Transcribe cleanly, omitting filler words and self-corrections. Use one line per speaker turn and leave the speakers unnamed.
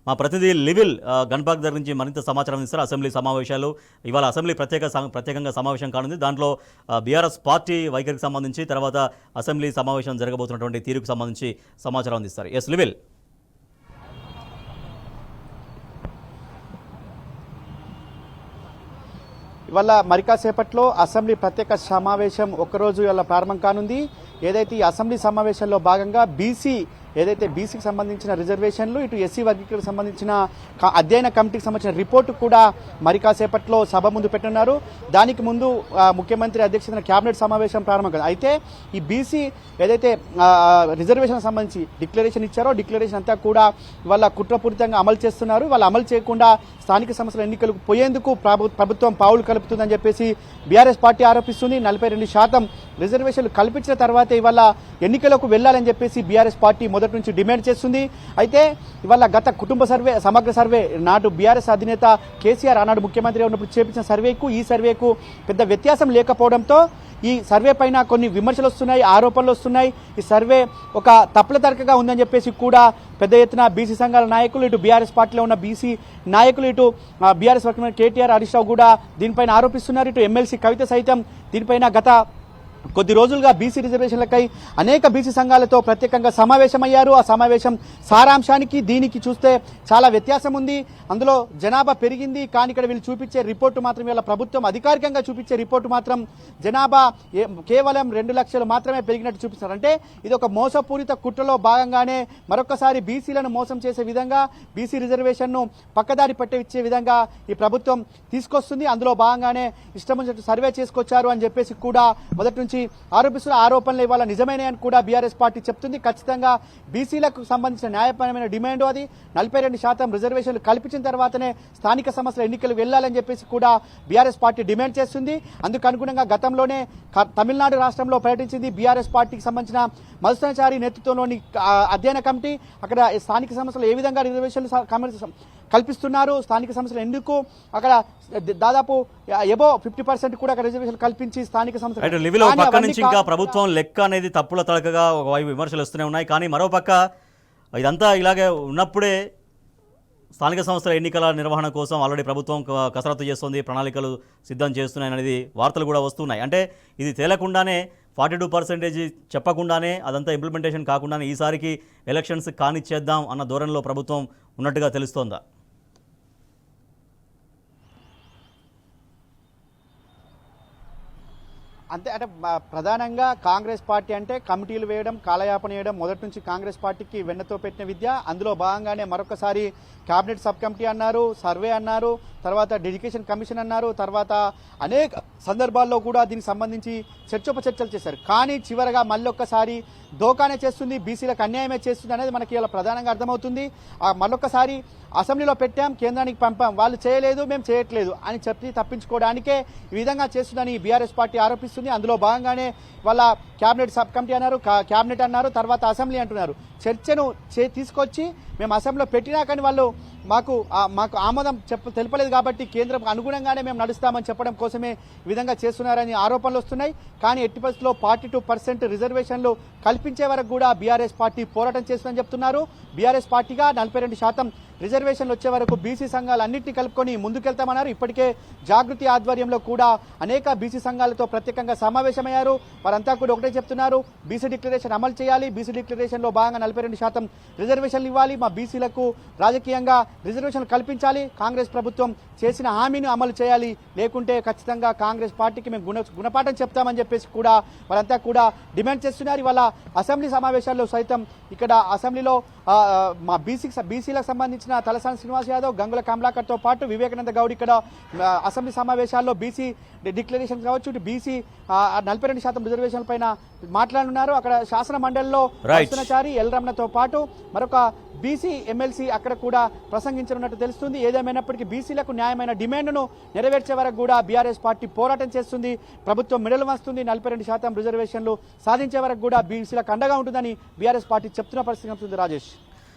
మా ప్రతినిధి లివిల్ గన్బాగ్ దగ్గర నుంచి మరింత సమాచారం ఇస్తారు. అసెంబ్లీ సమావేశాలు ఇవాళ అసెంబ్లీ ప్రత్యేకంగా సమావేశం కానుంది. దాంట్లో బీఆర్ఎస్ పార్టీ వైఖరికి సంబంధించి, తర్వాత అసెంబ్లీ సమావేశం జరగబోతున్నటువంటి తీరుకు సంబంధించి సమాచారం అందిస్తారు. ఎస్ లివిల్.
ఇవాళ మరి కాసేపట్లో అసెంబ్లీ ప్రత్యేక సమావేశం ఒక్కరోజు ఇవాళ ప్రారంభం కానుంది. ఏదైతే ఈ అసెంబ్లీ సమావేశంలో భాగంగా బీసీకి సంబంధించిన రిజర్వేషన్లు, ఇటు ఎస్సీ వర్గీకరణకు సంబంధించిన అధ్యయన కమిటీకి సంబంధించిన రిపోర్టు కూడా మరి కాసేపట్లో సభ ముందు పెట్టనున్నారు. దానికి ముందు ముఖ్యమంత్రి అధ్యక్షతన కేబినెట్ సమావేశం ప్రారంభం కాదు. అయితే ఈ బీసీ ఏదైతే రిజర్వేషన్ సంబంధించి డిక్లరేషన్ ఇచ్చారో, డిక్లరేషన్ అంతా కూడా ఇవాళ కుట్రపూరితంగా అమలు చేస్తున్నారు. వాళ్ళు అమలు చేయకుండా స్థానిక సంస్థల ఎన్నికలకు పోయేందుకు ప్రభుత్వం పావులు కలుపుతుందని చెప్పేసి బీఆర్ఎస్ పార్టీ ఆరోపిస్తుంది. 42% రిజర్వేషన్లు కల్పించిన తర్వాత ఇవాళ ఎన్నికలకు వెళ్లాలని చెప్పేసి బీఆర్ఎస్ పార్టీ మొదటి నుంచి డిమాండ్ చేస్తుంది. అయితే ఇవాళ గత కుటుంబ సర్వే, సమగ్ర సర్వే, నాటు బీఆర్ఎస్ అధినేత కేసీఆర్ ఆనాడు ముఖ్యమంత్రిగా ఉన్నప్పుడు చేపించిన సర్వేకు ఈ సర్వేకు పెద్ద వ్యత్యాసం లేకపోవడంతో ఈ సర్వే పైన కొన్ని విమర్శలు వస్తున్నాయి, ఆరోపణలు వస్తున్నాయి. ఈ సర్వే ఒక తప్పుల తరకగా ఉందని చెప్పేసి కూడా పెద్ద ఎత్తున బీసీ సంఘాల నాయకులు, ఇటు బీఆర్ఎస్ పార్టీలో ఉన్న బీసీ నాయకులు, ఇటు బీఆర్ఎస్ వర్కింగ్ కేటీఆర్, హరీష్ రావు కూడా దీనిపైన ఆరోపిస్తున్నారు. ఇటు ఎమ్మెల్సీ కవిత సైతం దీనిపైన గత కొద్ది రోజులుగా బీసీ రిజర్వేషన్లకై అనేక బీసీ సంఘాలతో ప్రత్యేకంగా సమావేశమయ్యారు. ఆ సమావేశం సారాంశానికి దీనికి చూస్తే చాలా వ్యత్యాసం ఉంది. అందులో జనాభా పెరిగింది, కానీ ఇక్కడ వీళ్ళు చూపించే రిపోర్టు మాత్రం, వీళ్ళ ప్రభుత్వం అధికారికంగా చూపించే రిపోర్టు మాత్రం జనాభా కేవలం 2 లక్షలు మాత్రమే పెరిగినట్టు చూపిస్తారు. అంటే ఇది ఒక మోసపూరిత కుట్రలో భాగంగానే మరొకసారి బీసీలను మోసం చేసే విధంగా, బీసీ రిజర్వేషన్ను పక్కదారి పట్టించే విధంగా ఈ ప్రభుత్వం తీసుకొస్తుంది. అందులో భాగంగానే ఇష్టం వచ్చినట్టు సర్వే చేసుకొచ్చారు అని చెప్పేసి కూడా మొదటి నుంచి ఆరోపిస్తున్న ఆరోపణలు ఇవాళ నిజమైనని కూడా బీఆర్ఎస్ పార్టీ చెప్తుంది. ఖచ్చితంగా బీసీలకు సంబంధించిన న్యాయపరమైన డిమాండ్ అది. 42% రిజర్వేషన్లు కల్పించిన తర్వాతనే స్థానిక సంస్థల ఎన్నికలు వెళ్లాలని చెప్పేసి కూడా బీఆర్ఎస్ పార్టీ డిమాండ్ చేస్తుంది. అందుకు అనుగుణంగా గతంలోనే తమిళనాడు రాష్ట్రంలో పర్యటించింది బీఆర్ఎస్ పార్టీకి సంబంధించిన మధుసూదనాచారి నేతృత్వంలోని అధ్యయన కమిటీ. అక్కడ స్థానిక సంస్థలు ఏ విధంగా రిజర్వేషన్లు కల్పిస్తున్నారు, స్థానిక సంస్థలు ఎందుకు అక్కడ దాదాపు ఎబో 50% కూడా రిజర్వేషన్ కల్పించి స్థానిక సంస్థలు
ఇంకా ప్రభుత్వం లెక్క అనేది తప్పుల తడకగా ఒకవైపు విమర్శలు వస్తూనే ఉన్నాయి. కానీ మరోపక్క ఇదంతా ఇలాగే ఉన్నప్పుడే స్థానిక సంస్థల ఎన్నికల నిర్వహణ కోసం ఆల్రెడీ ప్రభుత్వం కసరత్తు చేస్తుంది, ప్రణాళికలు సిద్ధం చేస్తున్నాయి అనేది వార్తలు కూడా వస్తున్నాయి. అంటే ఇది తేలకుండానే 42% చెప్పకుండానే అదంతా ఇంప్లిమెంటేషన్ కాకుండానే ఈసారికి ఎలక్షన్స్ కానిచ్చేద్దాం అన్న ధోరణిలో ప్రభుత్వం ఉన్నట్టుగా తెలుస్తోందా?
అంటే ప్రధానంగా కాంగ్రెస్ పార్టీ అంటే కమిటీలు వేయడం, కాలయాపన వేయడం మొదటి నుంచి కాంగ్రెస్ పార్టీకి వెన్నతో పెట్టిన విద్య. అందులో భాగంగానే మరొకసారి కేబినెట్ సబ్ కమిటీ అన్నారు, సర్వే అన్నారు, తర్వాత డెడికేషన్ కమిషన్ అన్నారు, తర్వాత అనేక సందర్భాల్లో కూడా దీనికి సంబంధించి చర్చోపచర్చలు చేశారు. కానీ చివరగా మళ్ళొక్కసారి దోకానే చేస్తుంది, బీసీలకు అన్యాయమే చేస్తుంది అనేది మనకి ఇలా ప్రధానంగా అర్థమవుతుంది. మళ్ళొక్కసారి అసెంబ్లీలో పెట్టాం, కేంద్రానికి పంపాం, వాళ్ళు చేయలేదు, మేము చేయట్లేదు అని చెప్పి తప్పించుకోవడానికే ఈ విధంగా చేస్తుందని బీఆర్ఎస్ పార్టీ ఆరోపిస్తుంది. అందులో భాగంగానే వాళ్ళ కేబినెట్ సబ్ కమిటీ అన్నారు, కేబినెట్ అన్నారు, తర్వాత అసెంబ్లీ అంటున్నారు. చర్చను తీసుకొచ్చి మేము అసెంబ్లీలో పెట్టినా కానీ వాళ్ళు మాకు ఆమోదం తెలపలేదు కాబట్టి కేంద్రం అనుగుణంగానే మేము నడుస్తామని చెప్పడం కోసమే ఈ విధంగా చేస్తున్నారని ఆరోపణలు వస్తున్నాయి. కానీ ఎట్టి పరిస్థితుల్లో 42% రిజర్వేషన్లు కల్పించే వరకు కూడా బీఆర్ఎస్ పార్టీ పోరాటం చేస్తుందని చెప్తున్నారు. బీఆర్ఎస్ పార్టీగా 42% రిజర్వేషన్లు వచ్చే వరకు బీసీ సంఘాలు అన్నింటినీ కలుపుకొని ముందుకెళ్తామన్నారు. ఇప్పటికే జాగృతి ఆధ్వర్యంలో కూడా అనేక బీసీ సంఘాలతో ప్రత్యేకంగా సమావేశమయ్యారు. వారంతా కూడా ఒకటే చెప్తున్నారు, బీసీ డిక్లరేషన్ అమలు చేయాలి, బీసీ డిక్లరేషన్లో భాగంగా 42% రిజర్వేషన్లు ఇవ్వాలి, మా బీసీలకు రాజకీయంగా రిజర్వేషన్లు కల్పించాలి, కాంగ్రెస్ ప్రభుత్వం చేసిన హామీని అమలు చేయాలి, లేకుంటే ఖచ్చితంగా కాంగ్రెస్ పార్టీకి మేము గుణపాఠం చెప్తామని చెప్పేసి కూడా వారంతా కూడా డిమాండ్ చేస్తున్నారు. ఇవాళ అసెంబ్లీ సమావేశాల్లో సైతం ఇక్కడ అసెంబ్లీలో మా బీసీలకు సంబంధించిన తలసాని శ్రీనివాస్ యాదవ్, గంగుల కమలాకర్తో పాటు వివేకానంద గౌడ్ ఇక్కడ అసెంబ్లీ సమావేశాల్లో బీసీ డిక్లరేషన్ కావచ్చు, ఇటు బీసీ 42% రిజర్వేషన్ పైన మాట్లాడుతున్నారు. అక్కడ శాసన మండలిలో మధుసూదనాచారి, ఎల్ రమణతో పాటు మరొక బీసీ ఎమ్మెల్సీ అక్కడ కూడా ప్రసంగించనున్నట్టు తెలుస్తుంది. ఏదేమైనప్పటికీ బీసీలకు న్యాయమైన డిమాండ్ను నెరవేర్చే వరకు కూడా బీఆర్ఎస్ పార్టీ పోరాటం చేస్తుంది. ప్రభుత్వం మెడలు వస్తుంది. 42% రిజర్వేషన్లు సాధించే వరకు కూడా బీసీలకు అండగా ఉంటుందని బీఆర్ఎస్ పార్టీ చెప్తున్న పరిస్థితి ఉంటుంది. రాజేష్.